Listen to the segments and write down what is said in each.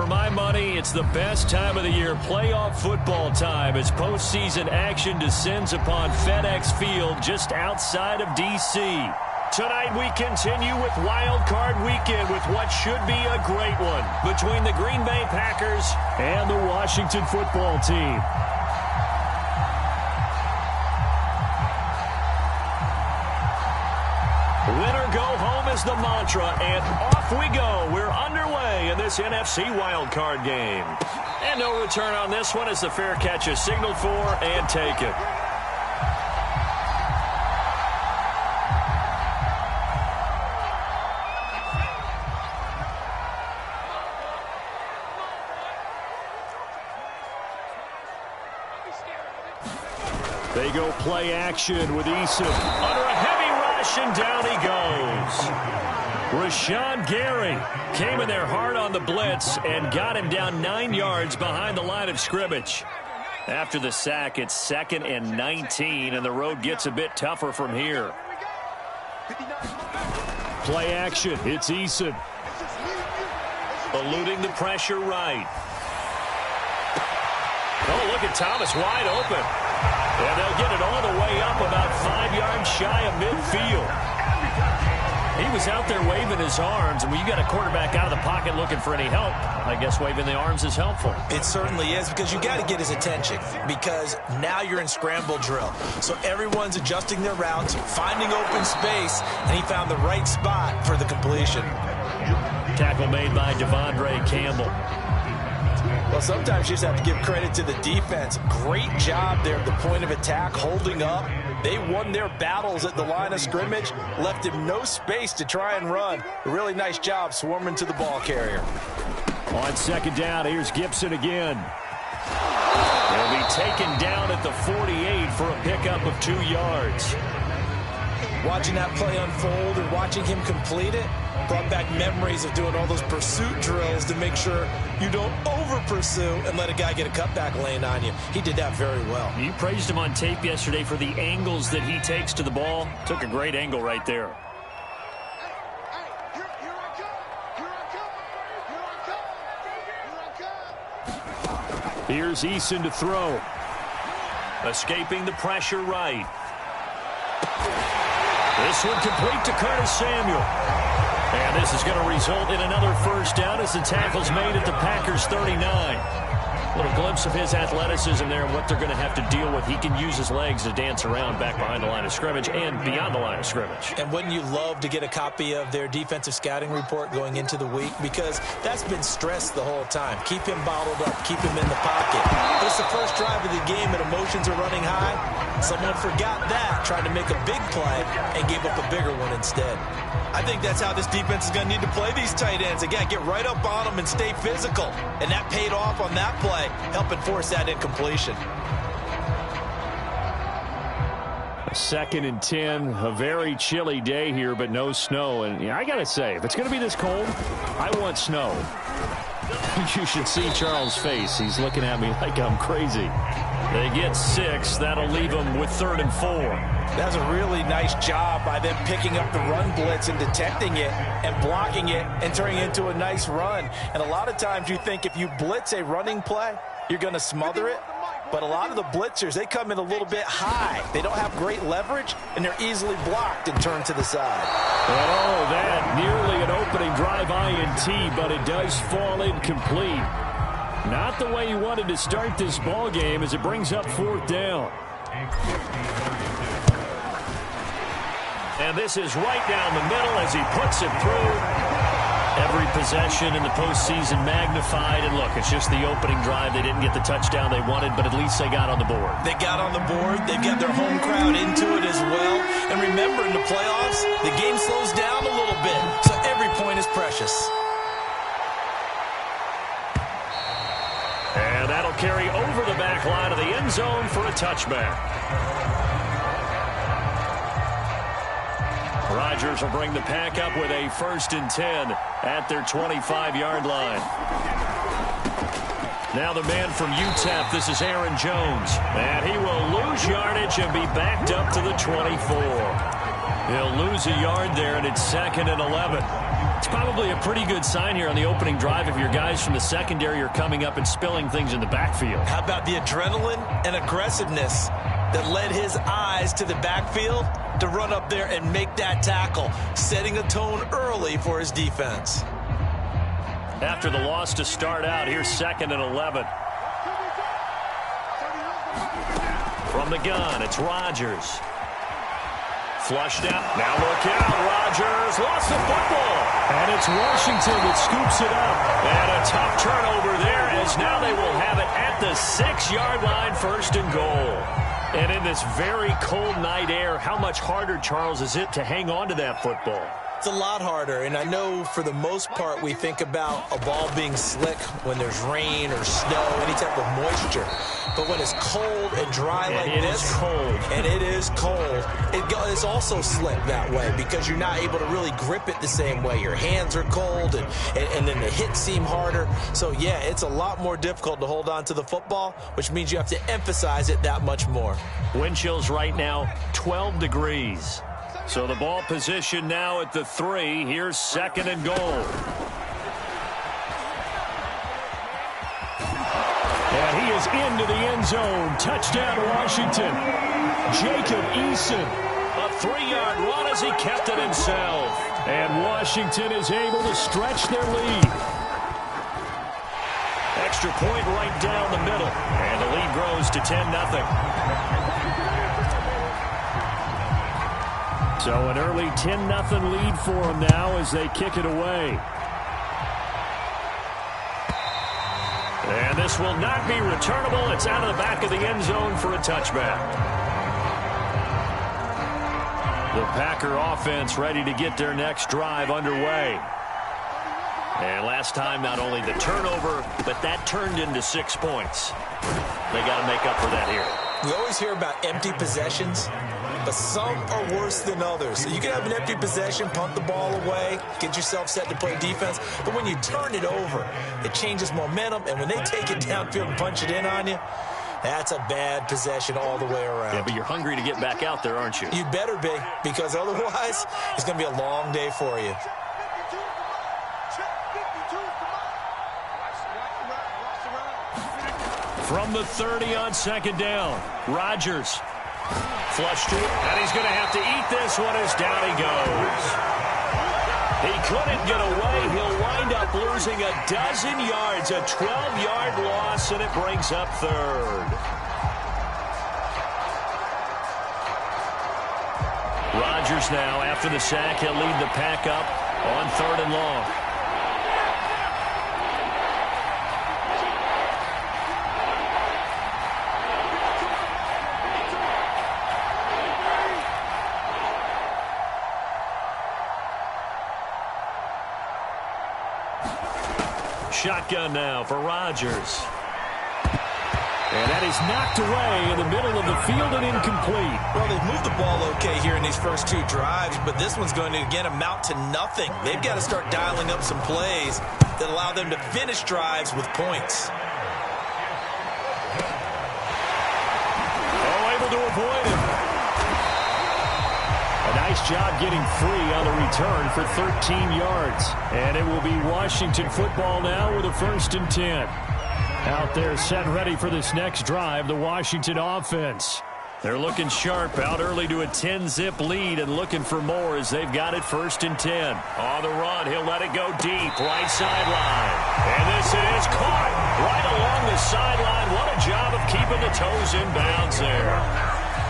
For my money, it's the best time of the year, playoff football time, as postseason action descends upon FedEx Field just outside of D.C. Tonight we continue with Wild Card Weekend with what should be a great one between the Green Bay Packers and the Washington football team. Winner go home is the mantra, and off we go. We're underway in this NFC wildcard game. And no return on this one as the fair catch is signaled for and taken. They go play action with Eason under a heavy rush, and down he goes. Rashawn Gary came in there hard on the blitz and got him down 9 yards behind the line of scrimmage. After the sack, it's 2nd and 19, and the road gets a bit tougher from here. Play action, it's Eason. Eluding the pressure right. Oh, look at Thomas wide open. And they'll get it all the way up about 5 yards shy of midfield. He was out there waving his arms, and when you got a quarterback out of the pocket looking for any help, I guess waving the arms is helpful. It certainly is, because you got to get his attention, because now you're in scramble drill. So everyone's adjusting their routes, finding open space, and he found the right spot for the completion. Tackle made by Devondre Campbell. Well, sometimes you just have to give credit to the defense. Great job there at the point of attack, holding up. They won their battles at the line of scrimmage, left him no space to try and run. A really nice job swarming to the ball carrier. On 2nd down, here's Gibson again. He'll be taken down at the 48 for a pickup of 2 yards. Watching that play unfold and watching him complete it brought back memories of doing all those pursuit drills to make sure you don't over-pursue and let a guy get a cutback lane on you. He did that very well. You praised him on tape yesterday for the angles that he takes to the ball. Took a great angle right there. Here's Eason to throw. Escaping the pressure right. This one complete to Curtis Samuel. And this is going to result in another first down as the tackle's made at the Packers' 39. A little glimpse of his athleticism there and what they're going to have to deal with. He can use his legs to dance around back behind the line of scrimmage and beyond the line of scrimmage. And wouldn't you love to get a copy of their defensive scouting report going into the week? Because that's been stressed the whole time. Keep him bottled up. Keep him in the pocket. But it's the first drive of the game and emotions are running high. Someone forgot that, tried to make a big play, and gave up a bigger one instead. I think that's how this defense is going to need to play these tight ends. Again, get right up on them and stay physical. And that paid off on that play, helping force that incompletion. 2nd and 10, a very chilly day here, but no snow. And yeah, I got to say, if it's going to be this cold, I want snow. You should see Charles' face. He's looking at me like I'm crazy. They get 6. That'll leave them with 3rd and 4. That's a really nice job by them picking up the run blitz and detecting it and blocking it and turning it into a nice run. And a lot of times you think if you blitz a running play, you're going to smother it. But a lot of the blitzers, they come in a little bit high. They don't have great leverage, and they're easily blocked and turned to the side. Oh, that nearly an opening drive INT, but it does fall incomplete. Not the way he wanted to start this ball game as it brings up 4th down. And this is right down the middle as he puts it through. Every possession in the postseason magnified. And look, it's just the opening drive. They didn't get the touchdown they wanted, but at least they got on the board. They got on the board. They've got their home crowd into it as well. And remember, in the playoffs, the game slows down a little bit. So every point is precious. And that'll carry over the back line of the end zone for a touchback. Rodgers will bring the pack up with a 1st and 10 at their 25-yard line. Now the man from UTEP, this is Aaron Jones. And he will lose yardage and be backed up to the 24. He'll lose a yard there, and it's 2nd and 11. It's probably a pretty good sign here on the opening drive if your guys from the secondary are coming up and spilling things in the backfield. How about the adrenaline and aggressiveness that led his eyes to the backfield to run up there and make that tackle, setting a tone early for his defense. After the loss to start out, here's 2nd and 11. From the gun, it's Rodgers. Flushed out. Now look out. Rodgers lost the football. And it's Washington that scoops it up. And a tough turnover there as now they will have it at the 6-yard line, 1st and goal. And in this very cold night air, how much harder, Charles, is it to hang on to that football? It's a lot harder, and I know for the most part we think about a ball being slick when there's rain or snow, any type of moisture. But when it's cold and dry like this, it is cold, it's also slick that way because you're not able to really grip it the same way. Your hands are cold, and then the hits seem harder. So, yeah, it's a lot more difficult to hold on to the football, which means you have to emphasize it that much more. Wind chills right now, 12 degrees. So the ball position now at the 3. Here's 2nd and goal. And he is into the end zone. Touchdown, Washington. Jacob Eason. A 3-yard run as he kept it himself. And Washington is able to stretch their lead. Extra point right down the middle. And the lead grows to 10-0. So an early 10-0 lead for them now as they kick it away. And this will not be returnable. It's out of the back of the end zone for a touchback. The Packer offense ready to get their next drive underway. And last time, not only the turnover, but that turned into 6 points. They got to make up for that here. We always hear about empty possessions, but some are worse than others. So you can have an empty possession, punt the ball away, get yourself set to play defense. But when you turn it over, it changes momentum. And when they take it downfield and punch it in on you, that's a bad possession all the way around. Yeah, but you're hungry to get back out there, aren't you? You better be, because otherwise it's going to be a long day for you. From the 30 on 2nd down, Rodgers. Flushed to it, and he's going to have to eat this one as down he goes. He couldn't get away. He'll wind up losing a dozen yards, a 12-yard loss, and it brings up 3rd. Rodgers now, after the sack, he'll lead the pack up on 3rd and long. Shotgun now for Rodgers. And that is knocked away in the middle of the field and incomplete. Well, they've moved the ball okay here in these first 2 drives, but this one's going to, again, amount to nothing. They've got to start dialing up some plays that allow them to finish drives with points. Oh, able to avoid him. A nice job getting free on the return for 13 yards. And it will be Washington football now with a 1st and 10. Out there set ready for this next drive, the Washington offense. They're looking sharp, out early to a 10-zip lead and looking for more as they've got it 1st and 10. On the run, he'll let it go deep, right sideline. And this is caught right along the sideline. What a job of keeping the toes in bounds there.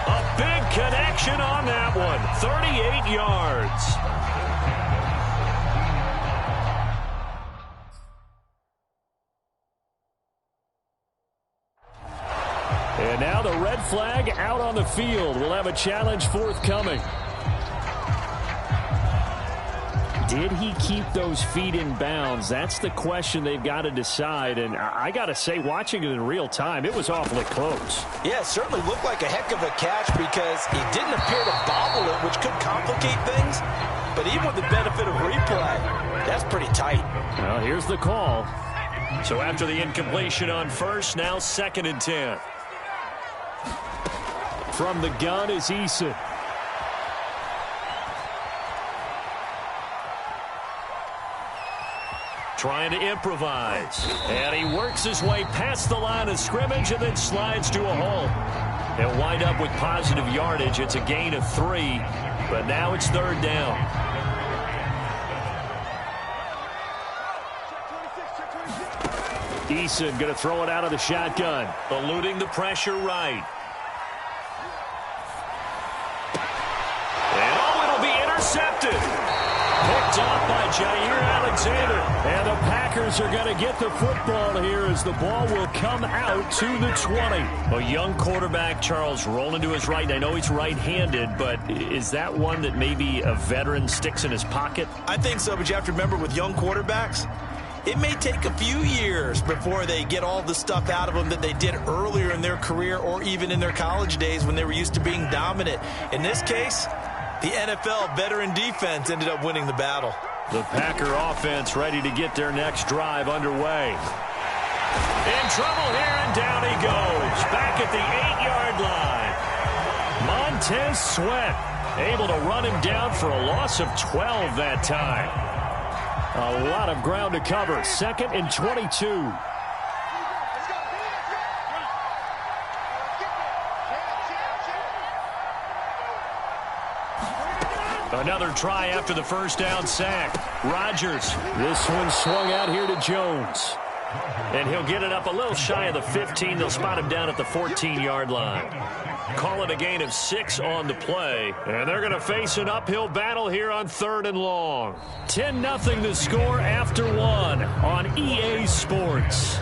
A big connection on that one, 38 yards. And now the red flag out on the field. We'll have a challenge forthcoming. Did he keep those feet in bounds? That's the question they've got to decide. And I got to say, watching it in real time, it was awfully close. Yeah, it certainly looked like a heck of a catch because he didn't appear to bobble it, which could complicate things. But even with the benefit of replay, that's pretty tight. Well, here's the call. So after the incompletion on 1st, now 2nd and 10. From the gun is Eason. Trying to improvise. And he works his way past the line of scrimmage and then slides to a halt. They'll wind up with positive yardage. It's a gain of 3, but now it's 3rd down. Eason going to throw it out of the shotgun. Eluding the pressure right. And it'll be intercepted. Picked off by Jair Alexander. And the Packers are going to get the football here as the ball will come out to the 20. A young quarterback, Charles, rolling to his right. And I know he's right-handed, but is that one that maybe a veteran sticks in his pocket? I think so, but you have to remember with young quarterbacks, it may take a few years before they get all the stuff out of them that they did earlier in their career or even in their college days when they were used to being dominant. In this case, the NFL veteran defense ended up winning the battle. The Packer offense ready to get their next drive underway. In trouble here, and down he goes. Back at the 8-yard line. Montez Sweat able to run him down for a loss of 12 that time. A lot of ground to cover. 2nd and 22. Another try after the first down sack. Rodgers. This one swung out here to Jones. And he'll get it up a little shy of the 15. They'll spot him down at the 14-yard line. Call it a gain of 6 on the play. And they're going to face an uphill battle here on 3rd and long. 10-0 the score after 1 on EA Sports.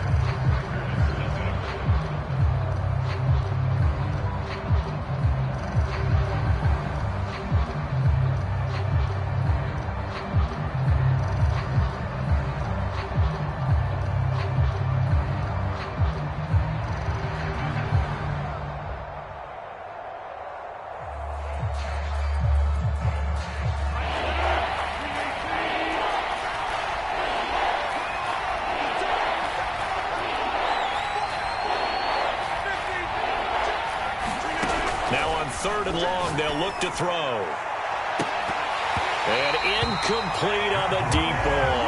Now on 3rd and long, they'll look to throw. And incomplete on the deep ball.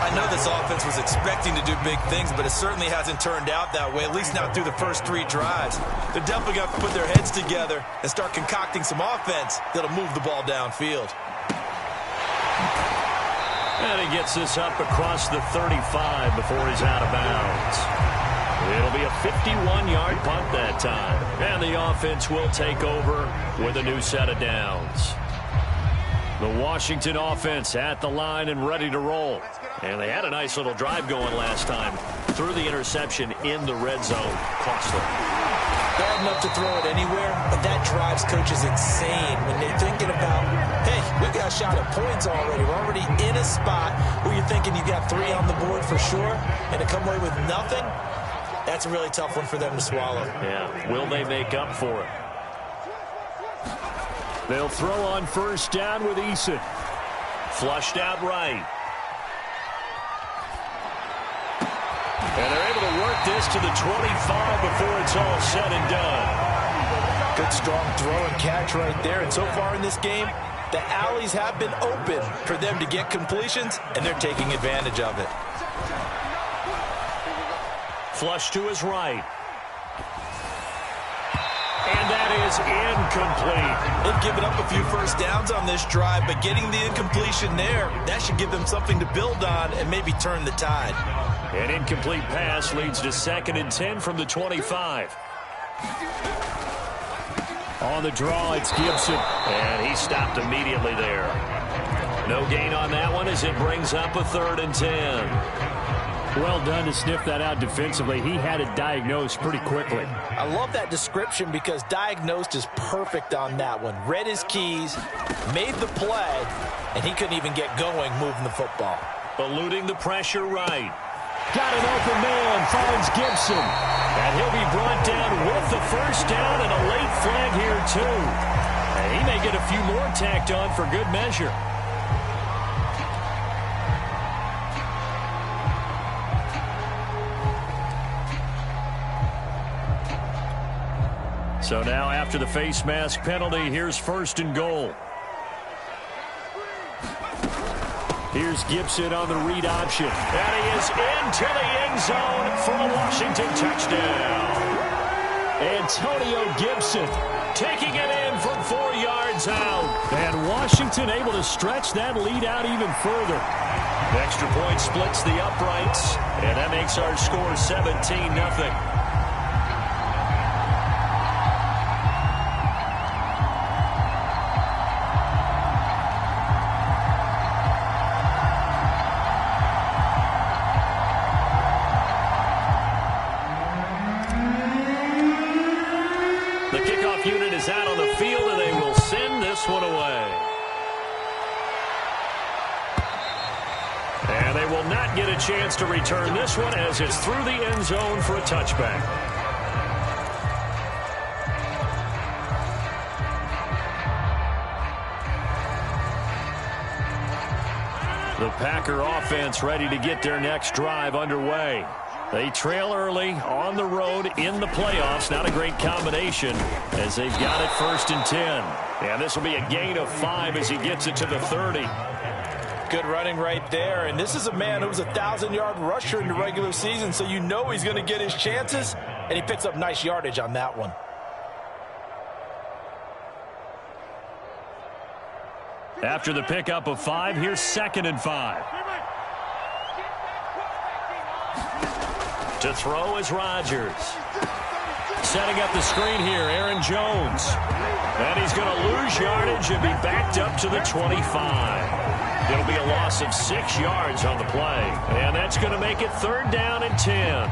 I know this offense was expecting to do big things, but it certainly hasn't turned out that way, at least not through the first 3 drives. They're definitely going to put their heads together and start concocting some offense that'll move the ball downfield. And he gets this up across the 35 before he's out of bounds. It'll be a 51-yard punt that time. And the offense will take over with a new set of downs. The Washington offense at the line and ready to roll. And they had a nice little drive going last time. Threw the interception in the red zone. Costly. Bad enough to throw it anywhere, but that drives coaches insane when they're thinking about, hey, we got a shot at points already. We're already in a spot where you're thinking you got 3 on the board for sure, and to come away with nothing, that's a really tough one for them to swallow. Yeah, will they make up for it? They'll throw on first down with Eason. Flushed out right. And they're able to work this to the 25 before it's all said and done. Good, strong throw and catch right there. And so far in this game, the alleys have been open for them to get completions, and they're taking advantage of it. Flush to his right. And that is incomplete. They've given up a few first downs on this drive, but getting the incompletion there, that should give them something to build on and maybe turn the tide. An incomplete pass leads to 2nd and 10 from the 25. On the draw, it's Gibson. And he stopped immediately there. No gain on that one as it brings up a 3rd and 10. Well done to sniff that out defensively. He had it diagnosed pretty quickly. I love that description because diagnosed is perfect on that one. Read his keys, made the play, and he couldn't even get going moving the football. Eluding the pressure right. Got an open man, finds Gibson. And he'll be brought down with the first down and a late flag here too. And he may get a few more tacked on for good measure. So now after the face mask penalty, here's 1st and goal. Here's Gibson on the read option. And he is into the end zone for a Washington touchdown. Antonio Gibson taking it in from 4 yards out. And Washington able to stretch that lead out even further. Extra point splits the uprights. And that makes our score 17-0. The kickoff unit is out on the field, and they will send this one away. And they will not get a chance to return this one as it's through the end zone for a touchback. The Packer offense ready to get their next drive underway. They trail early on the road in the playoffs. Not a great combination as they've got it 1st and 10. And this will be a gain of 5 as he gets it to the 30. Good running right there. And this is a man who was a 1,000-yard rusher in the regular season, so you know he's going to get his chances. And he picks up nice yardage on that one. After the pickup of 5, here's 2nd and 5. To throw is Rodgers. Setting up the screen here, Aaron Jones. And he's going to lose yardage and be backed up to the 25. It'll be a loss of 6 yards on the play. And that's going to make it 3rd down and 10.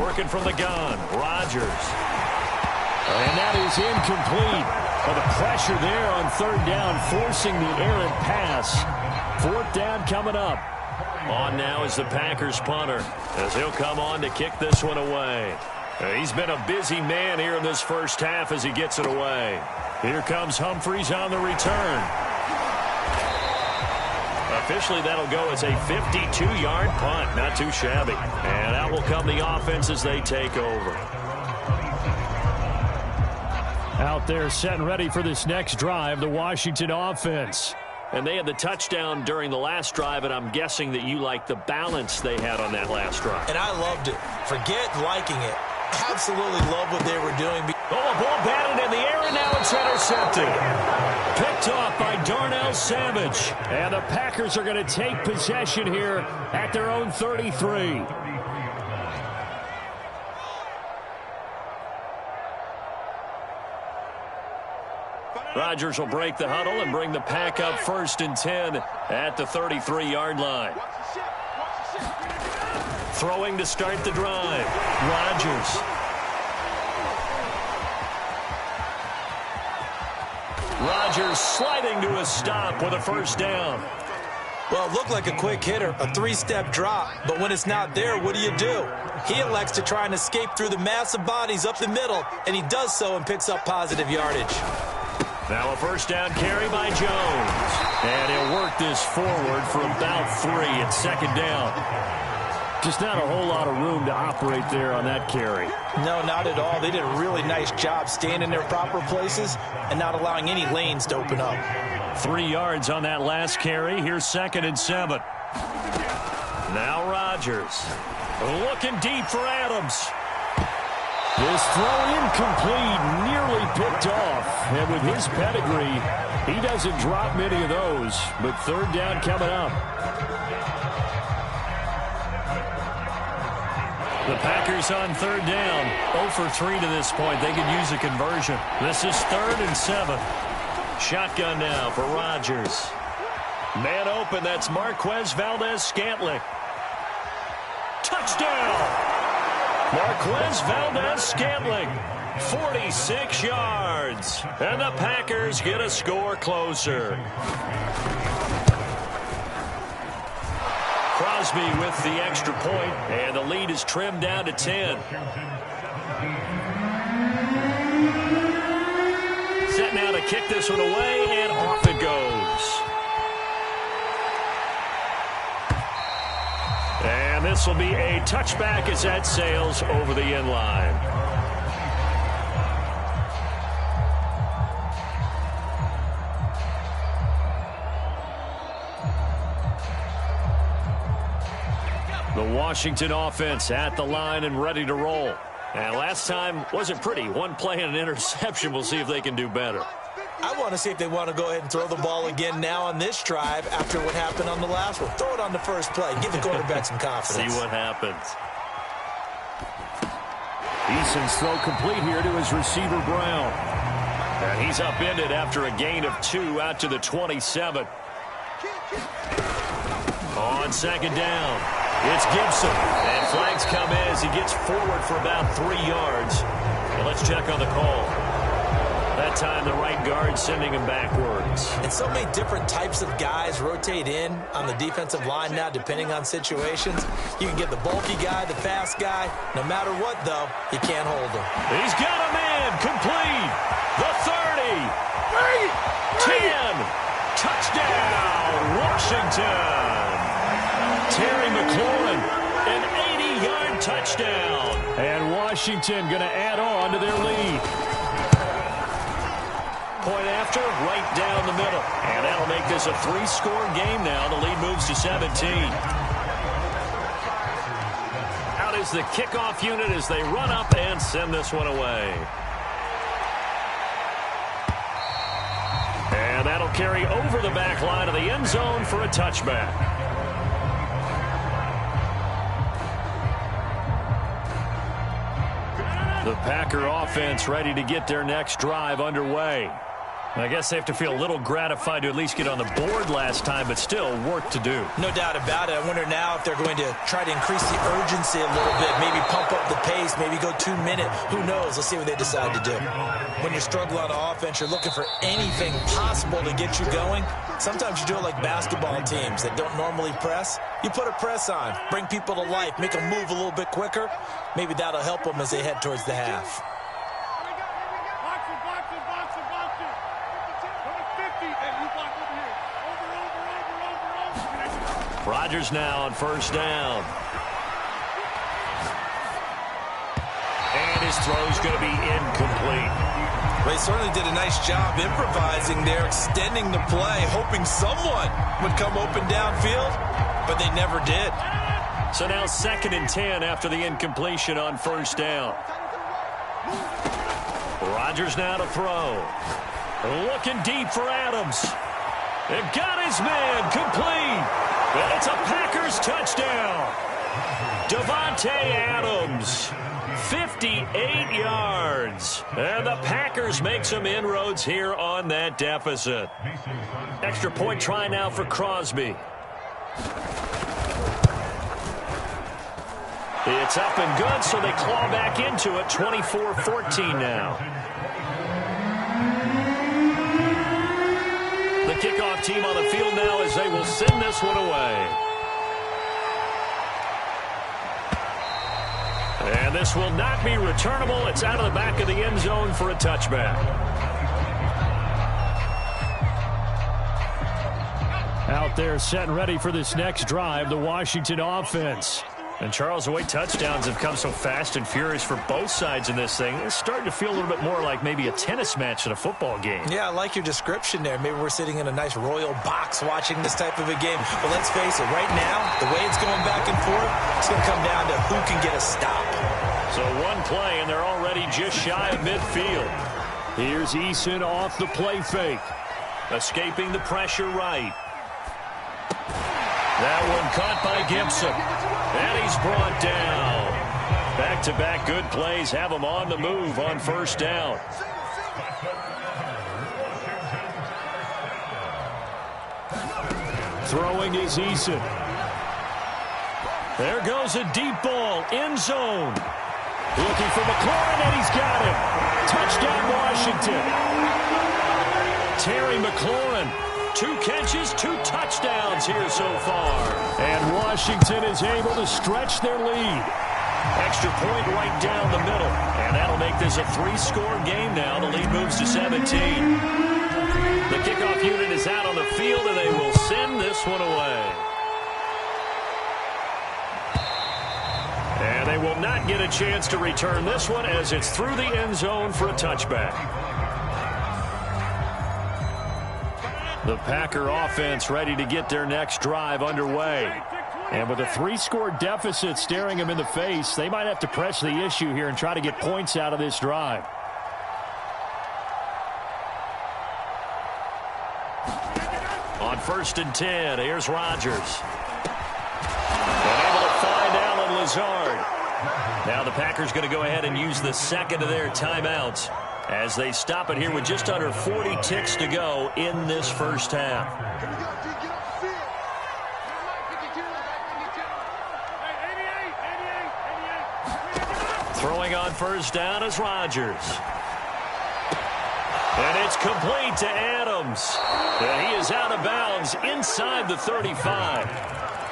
Working from the gun, Rodgers. And that is incomplete. Well, the pressure there on 3rd down, forcing the errant pass. 4th down coming up. On now is the Packers punter, as he'll come on to kick this one away. He's been a busy man here in this first half as he gets it away. Here comes Humphries on the return. Officially, that'll go as a 52-yard punt. Not too shabby. And out will come the offense as they take over. Out there set and ready for this next drive, the Washington offense. And they had the touchdown during the last drive, and I'm guessing that you like the balance they had on that last drive. And I loved it. Forget liking it. Absolutely love what they were doing. Oh, a ball batted in the air, and now it's intercepted. Picked off by Darnell Savage. And the Packers are going to take possession here at their own 33. Rodgers will break the huddle and bring the Pack up 1st and 10 at the 33-yard line. Throwing to start the drive. Rodgers. Rodgers sliding to a stop with a 1st down. Well, it looked like a quick hitter, a 3-step drop, but when it's not there, what do? He elects to try and escape through the massive bodies up the middle, and he does so and picks up positive yardage. Now a 1st down carry by Jones. And he'll work this forward for about 3 at 2nd down. Just not a whole lot of room to operate there on that carry. No, not at all. They did a really nice job staying in their proper places and not allowing any lanes to open up. 3 yards on that last carry. Here's 2nd and 7. Now Rodgers. Looking deep for Adams. This throw incomplete, nearly picked off. And with his pedigree, he doesn't drop many of those. But 3rd down coming up. The Packers on 3rd down. 0 for 3 to this point. They could use a conversion. This is 3rd and 7. Shotgun now for Rodgers. Man open, that's Marquez Valdez-Scantling. Touchdown! Marquez Valdez-Scantling, 46 yards. And the Packers get a score closer. Crosby with the extra point, and the lead is trimmed down to 10. Set now to kick this one away, and off it goes. And this will be a touchback as that sails over the end line. The Washington offense at the line and ready to roll. And last time wasn't pretty. One play and an interception. We'll see if they can do better. I want to see if they want to go ahead and throw the ball again now on this drive after what happened on the last one. Throw it on the first play. Give the quarterback some confidence. See what happens. Eason's throw complete here to his receiver, Brown. And he's upended after a gain of 2 out to the 27. On second down, it's Gibson. And flags come in as he gets forward for about 3 yards. And let's check on the call. That time, the right guard sending him backwards. And so many different types of guys rotate in on the defensive line now, depending on situations. You can get the bulky guy, the fast guy. No matter what, though, he can't hold him. He's got a man complete. The 30. 10. Touchdown, Washington. Terry McLaurin, an 80-yard touchdown. And Washington going to add on to their lead. Point after, right down the middle. And that'll make this a 3-score game now. The lead moves to 17. Out is the kickoff unit as they run up and send this one away. And that'll carry over the back line of the end zone for a touchback. The Packer offense ready to get their next drive underway. I guess they have to feel a little gratified to at least get on the board last time, but still work to do. No doubt about it. I wonder now if they're going to try to increase the urgency a little bit, maybe pump up the pace, maybe go 2-minute. Who knows? Let's see what they decide to do. When you struggle on offense, you're looking for anything possible to get you going. Sometimes you do it like basketball teams that don't normally press. You put a press on, bring people to life, make them move a little bit quicker. Maybe that'll help them as they head towards the half. Rodgers now on first down. And his throw's going to be incomplete. They certainly did a nice job improvising there, extending the play, hoping someone would come open downfield, but they never did. So now 2nd and 10 after the incompletion on first down. Rodgers now to throw. Looking deep for Adams. They've got his man complete. And it's a Packers touchdown. Davante Adams, 58 yards. And the Packers make some inroads here on that deficit. Extra point try now for Crosby. It's up and good, so they claw back into it, 24-14 now. The kickoff team on the field now as they will send this one away. And this will not be returnable. It's out of the back of the end zone for a touchback. Out there set and ready for this next drive, the Washington offense. And Charles, the way touchdowns have come so fast and furious for both sides in this thing, it's starting to feel a little bit more like maybe a tennis match in a football game. Yeah, I like your description there. Maybe we're sitting in a nice royal box watching this type of a game. But let's face it, right now, the way it's going back and forth, it's going to come down to who can get a stop. So one play, and they're already just shy of midfield. Here's Eason off the play fake. Escaping the pressure right. That one caught by Gibson. And he's brought down. Back-to-back good plays have him on the move on first down. Throwing is Eason. There goes a deep ball, end zone. Looking for McLaurin, and he's got him. Touchdown, Washington. Terry McLaurin. 2 catches, 2 touchdowns here so far. And Washington is able to stretch their lead. Extra point right down the middle. And that'll make this a 3-score game now. The lead moves to 17. The kickoff unit is out on the field, and they will send this one away. And they will not get a chance to return this one as it's through the end zone for a touchback. The Packer offense ready to get their next drive underway. And with a 3-score deficit staring them in the face, they might have to press the issue here and try to get points out of this drive. On 1st and 10, here's Rodgers. And able to find Allen Lazard. Now the Packers going to go ahead and use the second of their timeouts as they stop it here with just under 40 ticks to go in this first half. Throwing on 1st down is Rodgers. And it's complete to Adams. And he is out of bounds inside the 35.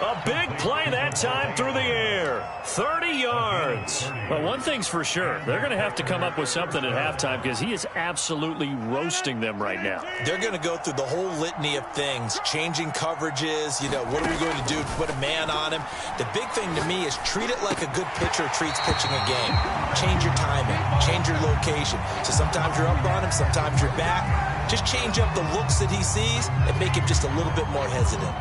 A big play that time through the air. 30 yards. But one thing's for sure. They're going to have to come up with something at halftime because he is absolutely roasting them right now. They're going to go through the whole litany of things, changing coverages. You know, what are we going to do to put a man on him? The big thing to me is treat it like a good pitcher treats pitching a game. Change your timing. Change your location. So sometimes you're up on him, sometimes you're back. Just change up the looks that he sees and make him just a little bit more hesitant.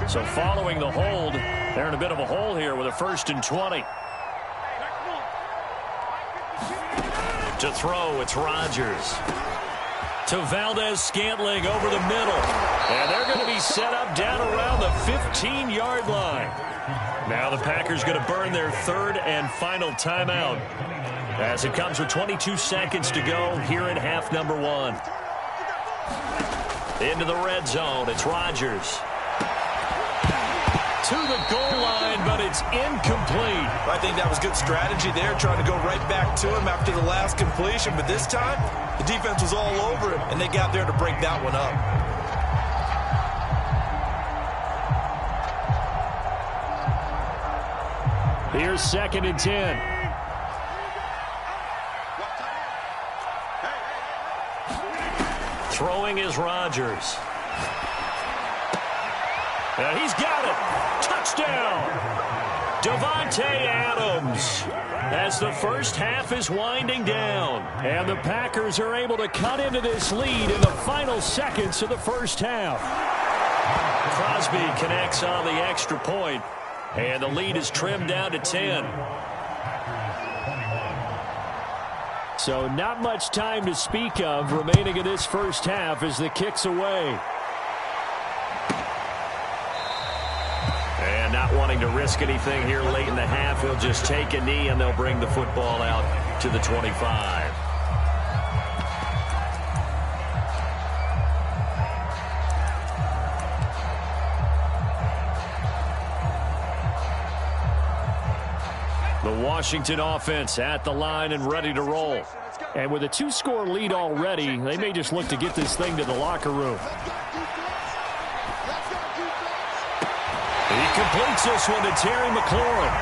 So following the hold, they're in a bit of a hole here with a 1st and 20. To throw, it's Rodgers. To Valdez-Scantling over the middle. And they're going to be set up down around the 15-yard line. Now the Packers going to burn their 3rd and final timeout as it comes with 22 seconds to go here in half number 1. Into the red zone, it's Rodgers. To the goal line, but it's incomplete. I think that was good strategy there, trying to go right back to him after the last completion. But this time, the defense was all over him, and they got there to break that one up. Here's 2nd and 10. Throwing is Rodgers. And he's got it. Touchdown. Davante Adams. As the first half is winding down. And the Packers are able to cut into this lead in the final seconds of the first half. Crosby connects on the extra point. And the lead is trimmed down to 10. So not much time to speak of remaining in this first half as the kick's away. And not wanting to risk anything here late in the half, he'll just take a knee and they'll bring the football out to the 25. The Washington offense at the line and ready to roll. And with a 2-score lead already, they may just look to get this thing to the locker room. He completes this one to Terry McLaurin.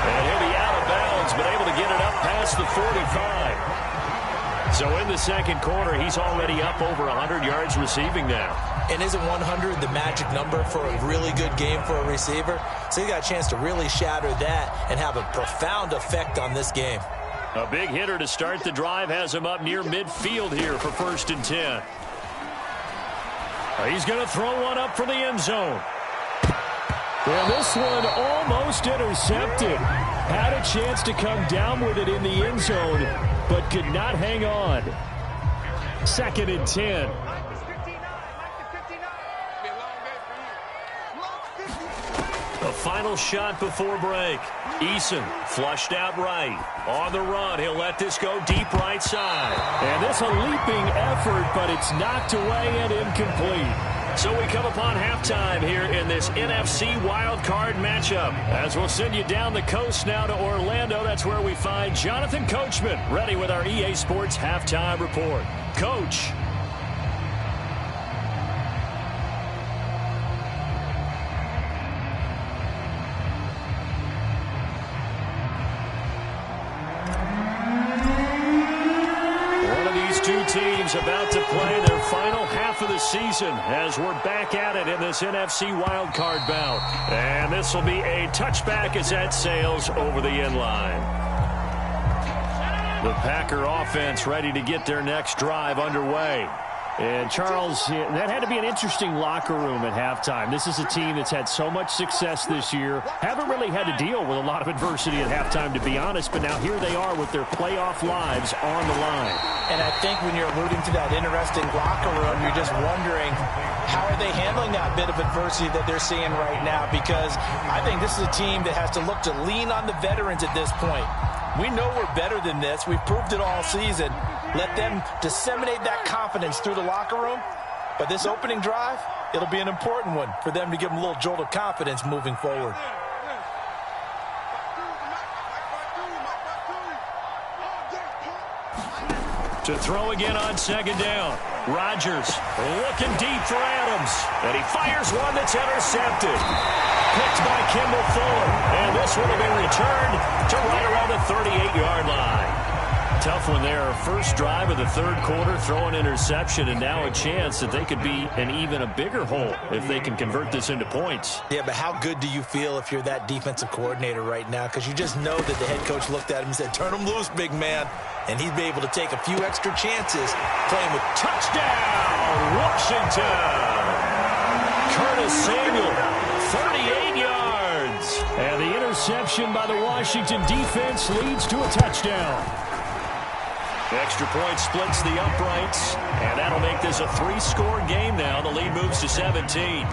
And he'll be out of bounds, but able to get it up past the 45. So in the second quarter, he's already up over 100 yards receiving now. And isn't 100 the magic number for a really good game for a receiver? So he got a chance to really shatter that and have a profound effect on this game. A big hitter to start the drive has him up near midfield here for 1st and 10. He's going to throw one up for the end zone. And this one almost intercepted. Had a chance to come down with it in the end zone, but could not hang on. 2nd and 10. The final shot before break. Eason flushed out right. On the run, he'll let this go deep right side. And this a leaping effort, but it's knocked away and incomplete. So we come upon halftime here in this NFC wildcard matchup. As we'll send you down the coast now to Orlando. That's where we find Jonathan Coachman ready with our EA Sports halftime report. coach. Two teams about to play their final half of the season as we're back at it in this NFC wildcard bout. And this will be a touchback as that sails over the end line. The Packer offense ready to get their next drive underway. And, Charles, that had to be an interesting locker room at halftime. This is a team that's had so much success this year. Haven't really had to deal with a lot of adversity at halftime, to be honest. But now here they are with their playoff lives on the line. And I think when you're alluding to that interesting locker room, you're just wondering, how are they handling that bit of adversity that they're seeing right now? Because I think this is a team that has to look to lean on the veterans at this point. We know we're better than this. We've proved it all season. Let them disseminate that confidence through the locker room. But this opening drive, it'll be an important one for them to give them a little jolt of confidence moving forward. To throw again on second down. Rodgers looking deep for Adams. And he fires one that's intercepted. Picked by Kimball Fuller. And this one will be returned to right around the 38-yard line. Tough one there. First drive of the third quarter, throw an interception, and now a chance that they could be in even a bigger hole if they can convert this into points. Yeah, but how good do you feel if you're that defensive coordinator right now? Because you just know that the head coach looked at him and said, turn him loose, big man. And he'd be able to take a few extra chances playing with touchdown, Washington. Curtis Samuel, 38 yards. And the interception by the Washington defense leads to a touchdown. Extra point splits the uprights, and that'll make this a 3-score game now. The lead moves to 17.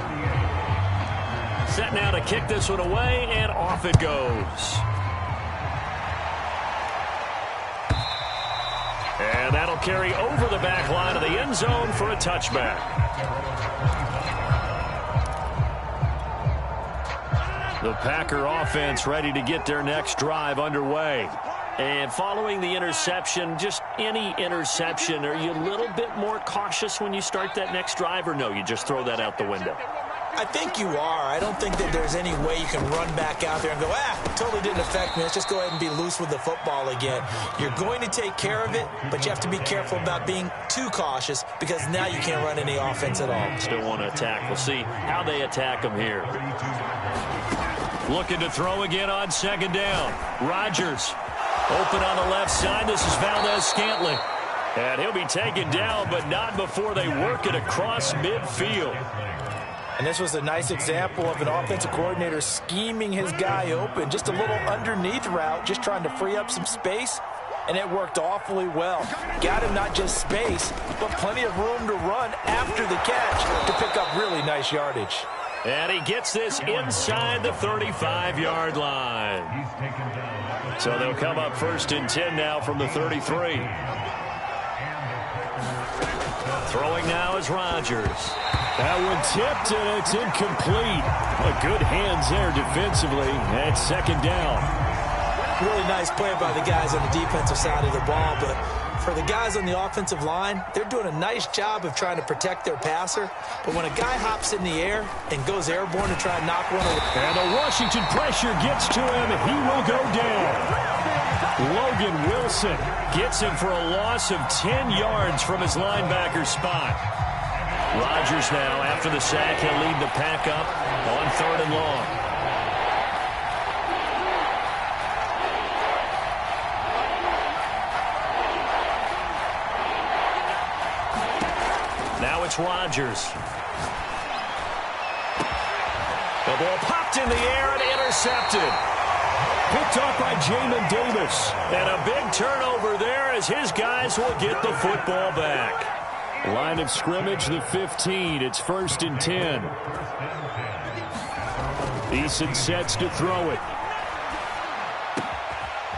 Set now to kick this one away, and off it goes. And that'll carry over the back line of the end zone for a touchback. The Packer offense ready to get their next drive underway. And following the interception, just any interception, are you a little bit more cautious when you start that next drive, or no, you just throw that out the window? I think you are. I don't think that there's any way you can run back out there and go, totally didn't affect me. Let's just go ahead and be loose with the football again. You're going to take care of it, but you have to be careful about being too cautious because now you can't run any offense at all. Still want to attack. We'll see how they attack them here. Looking to throw again on second down. Rodgers. Open on the left side. This is Valdez-Scantling. And he'll be taken down, but not before they work it across midfield. And this was a nice example of an offensive coordinator scheming his guy open. Just a little underneath route, just trying to free up some space. And it worked awfully well. Got him not just space, but plenty of room to run after the catch to pick up really nice yardage. And he gets this inside the 35-yard line. So they'll come up 1st and 10 now from the 33. Throwing now is Rodgers. That one tipped, and it's incomplete. A good hands there defensively at second down. Really nice play by the guys on the defensive side of the ball, but for the guys on the offensive line, they're doing a nice job of trying to protect their passer. But when a guy hops in the air and goes airborne to try and knock one away. And the Washington pressure gets to him, and he will go down. Logan Wilson gets him for a loss of 10 yards from his linebacker spot. Rodgers now, after the sack, he'll lead the pack up on 3rd and long. Now it's Rodgers. The ball popped in the air and intercepted. Picked off by Jamin Davis. And a big turnover there as his guys will get the football back. Line of scrimmage, the 15. It's 1st and 10. Eason sets to throw it.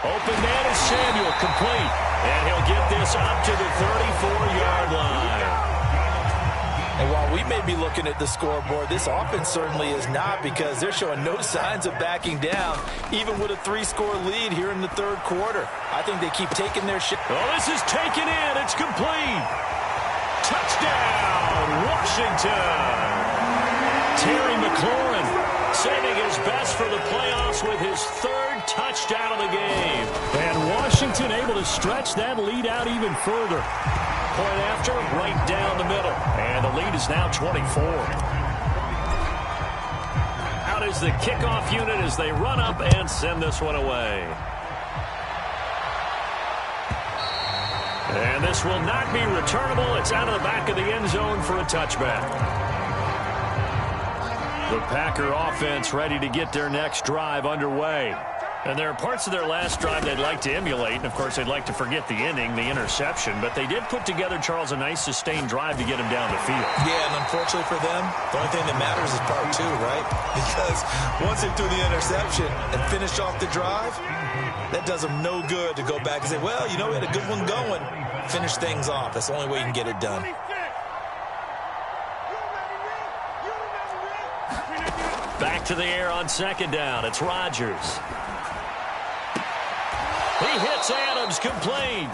Open man is Samuel, complete. And he'll get this up to the 34-yard line. And while we may be looking at the scoreboard, this offense certainly is not, because they're showing no signs of backing down, even with a 3-score lead here in the third quarter. I think they keep taking their shot. Oh, this is taken in. It's complete. touchdown, Washington. Terry McLaurin saving his best for the playoffs with his third touchdown of the game. And Washington able to stretch that lead out even further. Point after, right down the middle. And the lead is now 24. Out is the kickoff unit as they run up and send this one away. And this will not be returnable. It's out of the back of the end zone for a touchback. The Packer offense ready to get their next drive underway. And there are parts of their last drive they'd like to emulate. And, of course, they'd like to forget the inning, the interception. But they did put together, Charles, a nice sustained drive to get him down the field. Yeah, and unfortunately for them, the only thing that matters is part two, right? Because once they threw the interception and finished off the drive, that does them no good to go back and say, well, you know, we had a good one going. Finish things off. That's the only way you can get it done. Back to the air on second down. It's Rodgers. He hits Adams complete.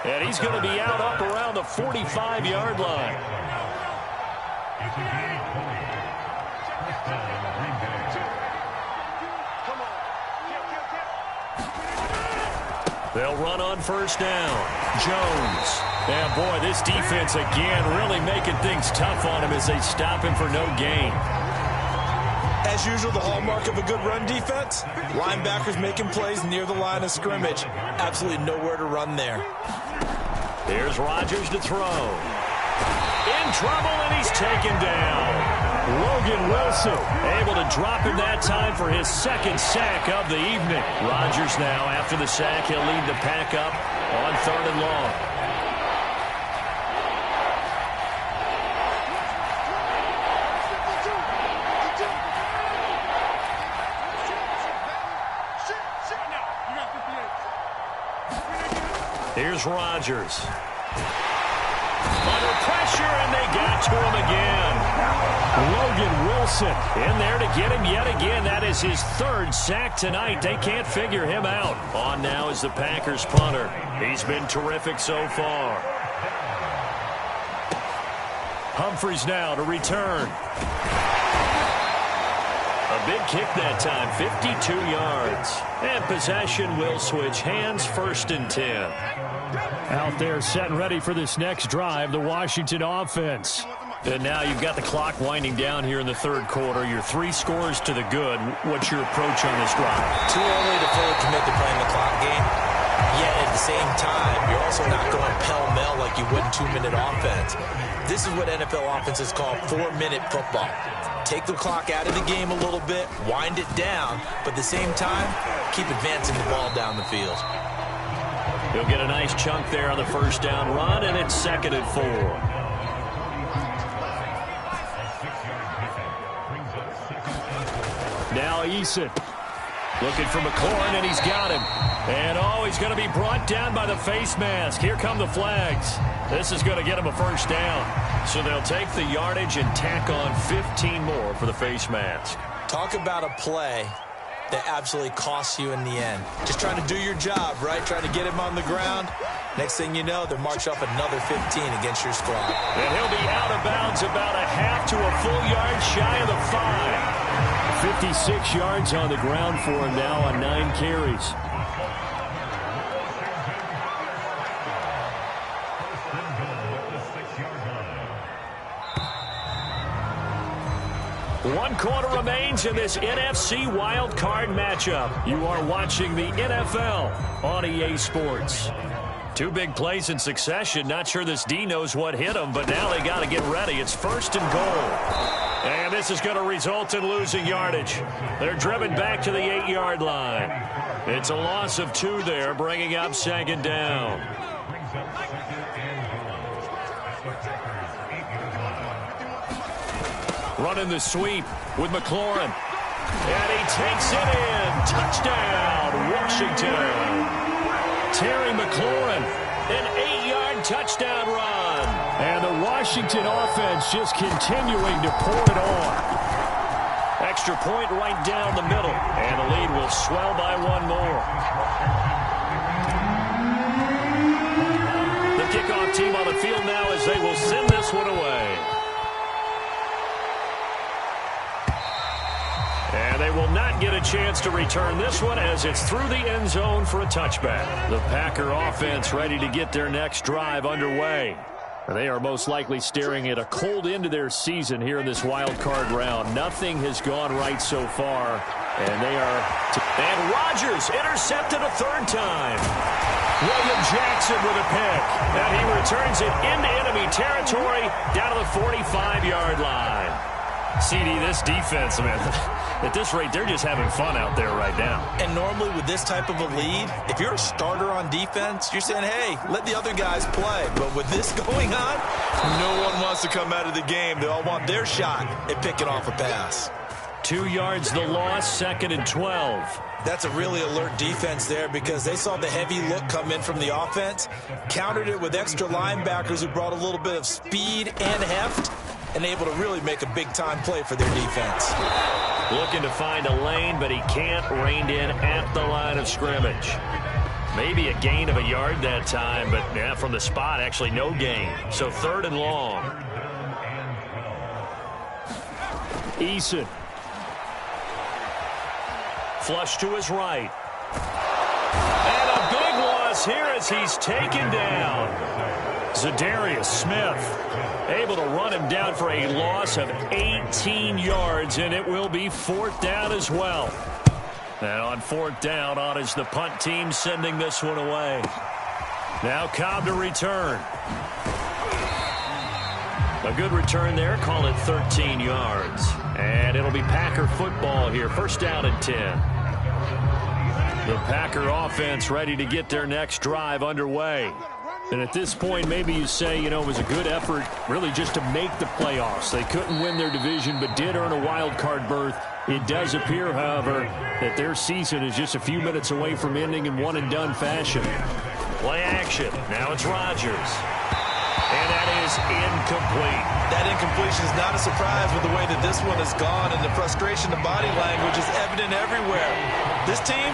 And he's going to be out up around the 45-yard line. They'll run on first down. Jones. And, boy, this defense again really making things tough on him as they stop him for no gain. As usual, the hallmark of a good run defense, linebackers making plays near the line of scrimmage. Absolutely nowhere to run there. Here's Rodgers to throw. In trouble, and he's taken down. Logan Wilson able to drop him that time for his second sack of the evening. Rodgers now, after the sack, he'll lead the pack up on 3rd and long. Here's Rodgers. Under pressure, and they got to him again. Logan Wilson in there to get him yet again. That is his 3rd sack tonight. They can't figure him out. On now is the Packers punter. He's been terrific so far. Humphries now to return. A big kick that time, 52 yards. And possession will switch hands, 1st and 10. out there set and ready for this next drive, the Washington offense. And now you've got the clock winding down here in the 3rd quarter. You're 3 scores to the good. What's your approach on this drive? Too early to fully commit to playing the clock game. Yet at the same time, you're also not going pell-mell like you would in 2-minute offense. This is what NFL offenses call 4-minute football. Take the clock out of the game a little bit, wind it down, but at the same time, keep advancing the ball down the field. He'll get a nice chunk there on the 1st down run, and it's 2nd and 4. Now Eason looking for McLaurin, and he's got him. And, oh, he's going to be brought down by the face mask. Here come the flags. This is going to get him a 1st down. So they'll take the yardage and tack on 15 more for the face mask. Talk about a play that absolutely costs you in the end. Just trying to do your job, right? Trying to get him on the ground. Next thing you know, they're marched off another 15 against your squad. And he'll be out of bounds about a half to a full yard shy of the 5. 56 yards on the ground for him now on 9 carries. One quarter remains in this NFC Wild Card matchup. You are watching the NFL on EA Sports. 2 big plays in succession. Not sure this D knows what hit him, but now they got to get ready. It's 1st and goal. And this is going to result in losing yardage. They're driven back to the 8-yard line. It's a loss of 2 there, bringing up 2nd down. Running the sweep with McLaurin. And he takes it in. Touchdown, Washington. Terry McLaurin, an 8-yard touchdown run. And the Washington offense just continuing to pour it on. Extra point right down the middle. And the lead will swell by 1 more. The kickoff team on the field now as they will send this one away. And they will not get a chance to return this one as it's through the end zone for a touchback. The Packer offense ready to get their next drive underway. They are most likely staring at a cold end to their season here in this wild card round. Nothing has gone right so far, and they are... And Rodgers intercepted a third time. William Jackson with a pick, and he returns it into enemy territory down to the 45-yard line. CD, this defense, man, at this rate, they're just having fun out there right now. And normally with this type of a lead, if you're a starter on defense, you're saying, hey, let the other guys play. But with this going on, no one wants to come out of the game. They all want their shot at picking off a pass. 2 yards the loss, 2nd and 12. That's a really alert defense there because they saw the heavy look come in from the offense, countered it with extra linebackers who brought a little bit of speed and heft, and able to really make a big-time play for their defense. Looking to find a lane, but he can't. Reined in at the line of scrimmage. Maybe a gain of a yard that time, but yeah, from the spot, actually no gain. So 3rd and long. Eason. Flush to his right. And a big loss here as he's taken down. Zadarius Smith able to run him down for a loss of 18 yards, and it will be 4th down as well. And on 4th down, on is the punt team sending this one away. Now Cobb to return. A good return there, call it 13 yards. And it'll be Packer football here, 1st down and 10. The Packer offense ready to get their next drive underway. And at this point, maybe you say, you know, it was a good effort really just to make the playoffs. They couldn't win their division, but did earn a wild card berth. It does appear, however, that their season is just a few minutes away from ending in one-and-done fashion. Play action. Now it's Rodgers. And that is incomplete. That incompletion is not a surprise with the way that this one has gone, and the frustration, the body language is evident everywhere. This team,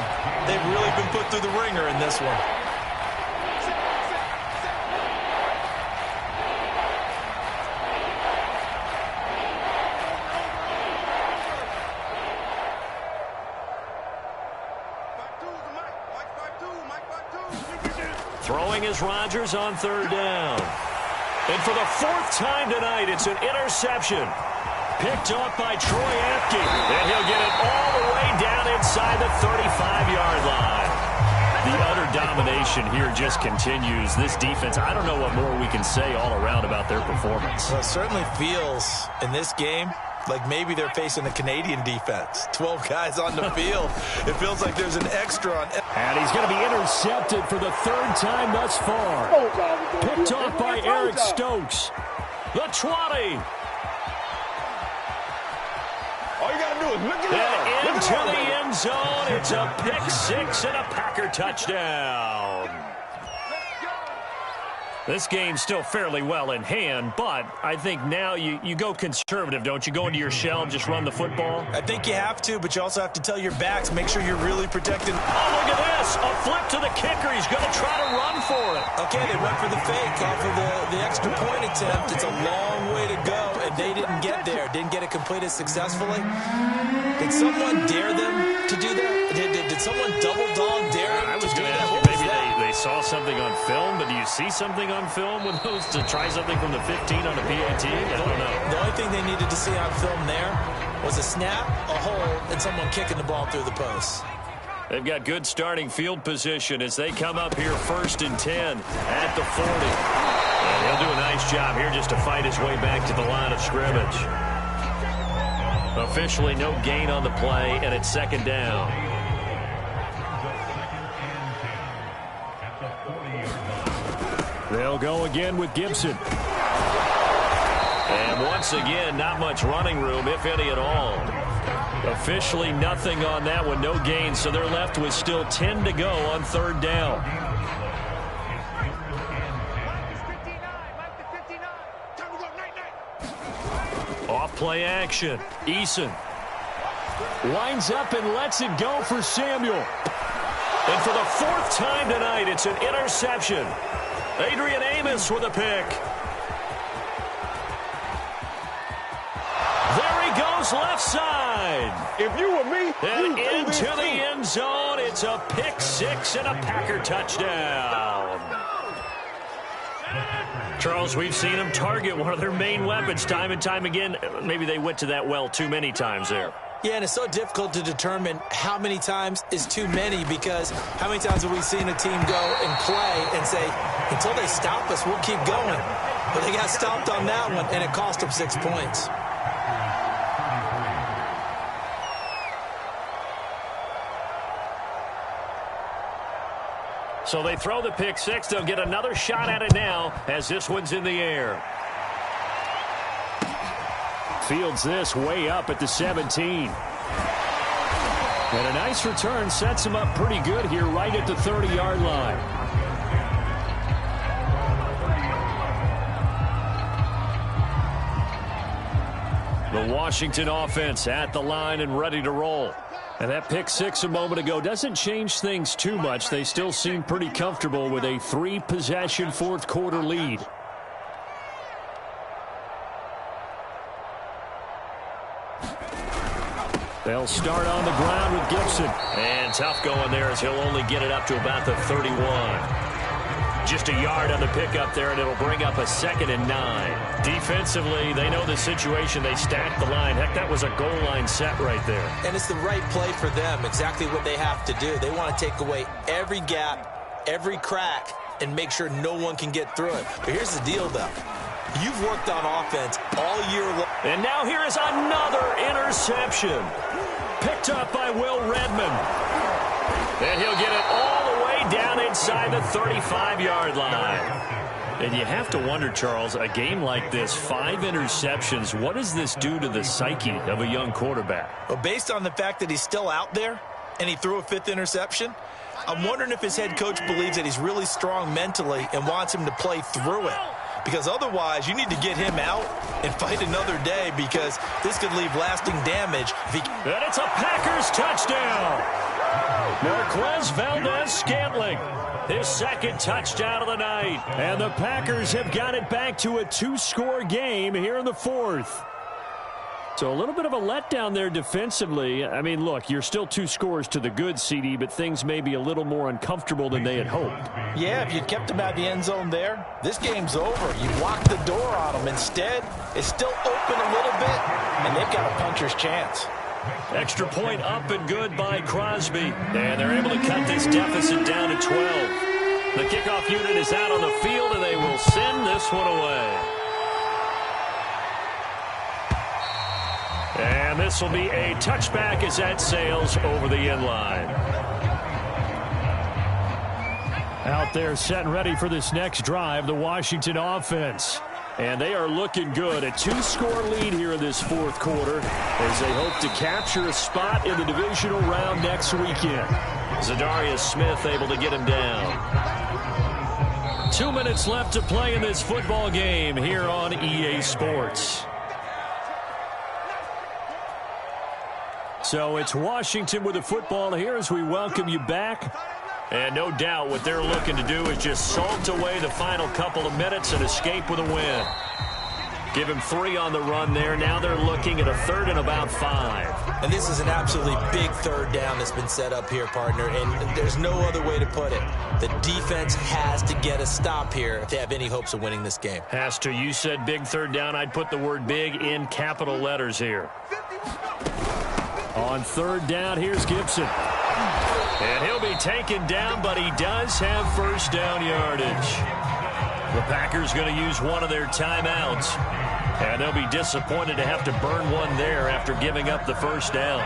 they've really been put through the ringer in this one. Throwing is Rodgers on 3rd down. And for the 4th time tonight, it's an interception. Picked off by Troy Apke. And he'll get it all the way down inside the 35-yard line. The utter domination here just continues. This defense, I don't know what more we can say all around about their performance. Well, it certainly feels in this game like maybe they're facing a Canadian defense. 12 guys on the field. It feels like there's an extra on. And he's going to be intercepted for the 3rd time thus far. Picked off by Eric Stokes. The 20. All you got to do is look at And into the end zone. It's a pick-6 and a Packer touchdown. This game's still fairly well in hand, but I think now you go conservative, don't you? Go into your shell and just run the football? I think you have to, but you also have to tell your backs, make sure you're really protecting. Oh, look at this. A flip to the kicker. He's going to try to run for it. Okay, they went for the fake off of the extra point attempt. It's a long way to go, and they didn't get there. Didn't get it completed successfully. Did someone dare them to do that? Did someone double dog dare them to do that? Maybe they saw something on film, but do you see something on film with those to try something from the 15 on a PAT? I don't know. The only thing they needed to see on film there was a snap, a hold, and someone kicking the ball through the post. They've got good starting field position as they come up here 1st and 10 at the 40. And he'll do a nice job here just to fight his way back to the line of scrimmage. Officially no gain on the play, and it's 2nd down. They'll go again with Gibson. And once again, not much running room, if any at all. Officially nothing on that one, no gain, so they're left with still 10 to go on 3rd down. Off play action. Eason lines up and lets it go for Samuel. And for the 4th time tonight, it's an interception. Adrian Amos with a pick. There he goes, left side. If you were me, And into the end zone. It's a pick six and a Packer touchdown. Charles, we've seen them target one of their main weapons time and time again. Maybe they went to that well too many times there. Yeah, and it's so difficult to determine how many times is too many, because how many times have we seen a team go and play and say, until they stop us, we'll keep going. But they got stopped on that one, and it cost them 6 points. So they throw the pick six. They'll get another shot at it now as this one's in the air. Fields this way up at the 17. And a nice return sets him up pretty good here right at the 30-yard line. The Washington offense at the line and ready to roll. And that pick six a moment ago doesn't change things too much. They still seem pretty comfortable with a 3-possession fourth-quarter lead. They'll start on the ground with Gibson. And tough going there as he'll only get it up to about the 31. Just a yard on the pickup there, and it'll bring up a 2nd and 9. Defensively, they know the situation. They stack the line. Heck, that was a goal line set right there. And it's the right play for them, exactly what they have to do. They want to take away every gap, every crack, and make sure no one can get through it. But here's the deal, though. You've worked on offense all year long. And now here is another interception. Picked up by Will Redmond. And he'll get it all the way down inside the 35-yard line. And you have to wonder, Charles, a game like this, 5 interceptions, what does this do to the psyche of a young quarterback? Well, based on the fact that he's still out there and he threw a 5th interception, I'm wondering if his head coach believes that he's really strong mentally and wants him to play through it. Because otherwise, you need to get him out and fight another day, because this could leave lasting damage. And it's a Packers touchdown. Marquez Valdez-Scantling, his 2nd touchdown of the night. And the Packers have got it back to a 2-score game here in the 4th. So a little bit of a letdown there defensively. I mean, look, you're still 2 scores to the good, CD, but things may be a little more uncomfortable than they had hoped. Yeah, if you'd kept him out of the end zone there, this game's over. You locked the door on him. Instead, it's still open a little bit, and they've got a puncher's chance. Extra point up and good by Crosby. And they're able to cut this deficit down to 12. The kickoff unit is out on the field, and they will send this one away. And this will be a touchback as that sails over the end line. Out there set and ready for this next drive, the Washington offense. And they are looking good. A 2-score lead here in this 4th quarter as they hope to capture a spot in the divisional round next weekend. Zadarius Smith able to get him down. 2 minutes left to play in this football game here on EA Sports. So it's Washington with the football here as we welcome you back. And no doubt what they're looking to do is just salt away the final couple of minutes and escape with a win. Give him 3 on the run there. Now they're looking at a 3rd and about 5. And this is an absolutely big 3rd down that's been set up here, partner, and there's no other way to put it. The defense has to get a stop here if they have any hopes of winning this game. Has to. You said big 3rd down. I'd put the word big in capital letters here. On 3rd down, here's Gibson. And he'll be taken down, but he does have 1st down yardage. The Packers going to use one of their timeouts. And they'll be disappointed to have to burn one there after giving up the 1st down.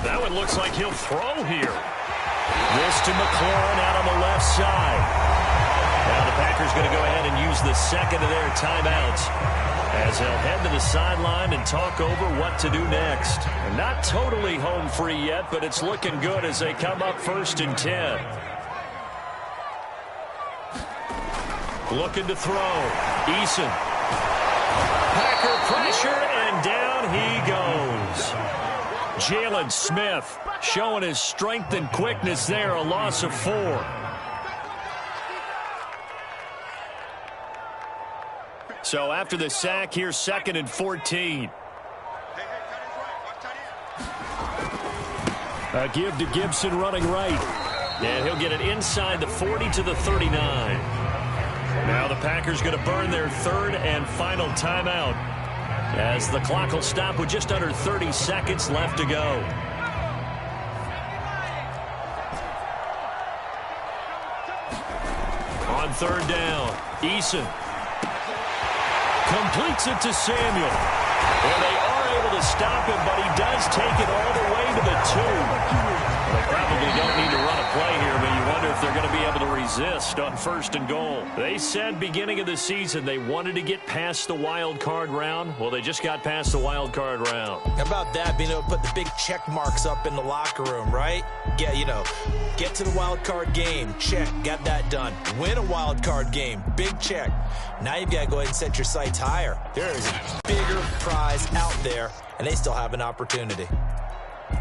That one looks like he'll throw here. This to McLaurin out on the left side. Now the Packers going to go ahead and use the 2nd of their timeouts as they'll head to the sideline and talk over what to do next. And not totally home free yet, but it's looking good as they come up 1st and 10. Looking to throw. Eason. Packer pressure, and down he goes. Jalen Smith showing his strength and quickness there, a loss of 4. So after the sack, here's 2nd and 14. A give to Gibson running right. And he'll get it inside the 40 to the 39. Now the Packers going to burn their 3rd and final timeout, as the clock will stop with just under 30 seconds left to go. On 3rd down, Eason completes it to Samuel. And they are able to stop him, but he does take it all the way to the 2. They probably don't need to run a play here, but you wonder if they're going to be able to resist on 1st and goal. They said beginning of the season they wanted to get past the wild card round. Well, they just got past the wild card round. How about that, being able to put the big check marks up in the locker room, right? Get to the wild card game. Check. Got that done. Win a wild card game. Big check. Now you've got to go ahead and set your sights higher. There is a bigger prize out there, and they still have an opportunity.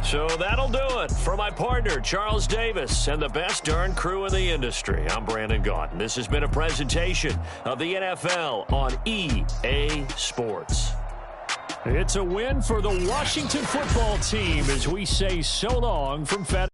So that'll do it for my partner, Charles Davis, and the best darn crew in the industry. I'm Brandon Gaudin. This has been a presentation of the NFL on EA Sports. It's a win for the Washington football team as we say so long from Fed.